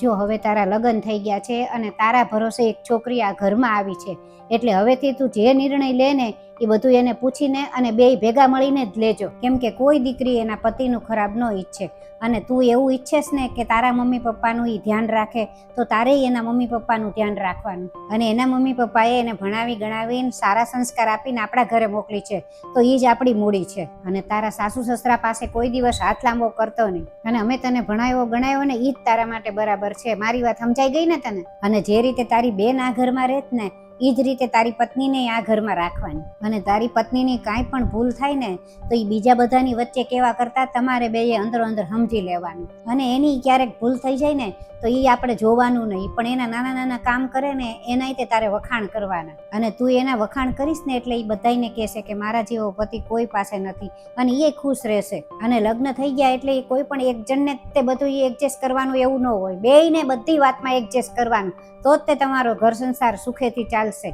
જો હવે તારા લગ્ન થઈ ગયા છે અને તારા ભરોસે એક છોકરી આ ઘરમાં આવી છે, એટલે હવેથી તું જે નિર્ણય લે ને એ બધું એને પૂછીને અને બેય ભેગા મળીને જ લેજો. કેમ કે કોઈ દીકરી એના પતિનું ખરાબ ન ઈચ્છે, અને તું એવું ઈચ્છેસ ને કે તારા મમ્મી પપ્પાનું એ ધ્યાન રાખે, તો તારે એના મમ્મી પપ્પાનું ધ્યાન રાખવાનું. અને એના મમ્મી પપ્પાએ એને ભણાવી ગણાવીને સારા સંસ્કાર આપીને આપણા ઘરે મોકલી છે, તો એ જ આપણી મૂડી છે. અને તારા સાસુ સસરા પાસે કોઈ દિવસ હાથ લાંબો કરતો નહીં. અને અમે તને ભણાવ્યો ગણાવ્યો ને એ જ તારા માટે બરાબર છે. મારી વાત સમજાઈ ગઈ ને તને? અને જે રીતે તારી બેન આ ઘરમાં રહેત ને એ જ રીતે તારી પત્નીને આ ઘરમાં રાખવાની. અને તારી પત્નીની કાંઈ પણ ભૂલ થાય ને તો એ બીજા બધાની વચ્ચે કેવા કરતા તમારે બેએ અંદરો અંદર સમજી લેવાનું. અને એની ક્યારેક ભૂલ થઈ જાય ને તો એ આપણે જોવાનું નહીં, પણ એના નાના નાના કામ કરે ને એના તે તારે વખાણ કરવાના. અને તું એના વખાણ કરીશ ને એટલે એ બધાને કહેશે કે મારા જેવો પતિ કોઈ પાસે નથી, અને એ ખુશ રહેશે. અને લગ્ન થઈ ગયા એટલે એ કોઈ પણ એક જણને તે બધું એડજસ્ટ કરવાનું એવું ન હોય, બેયને બધી વાતમાં એડજસ્ટ કરવાનું, તો જ તે તમારો ઘર સંસાર સુખેથી ચાલશે.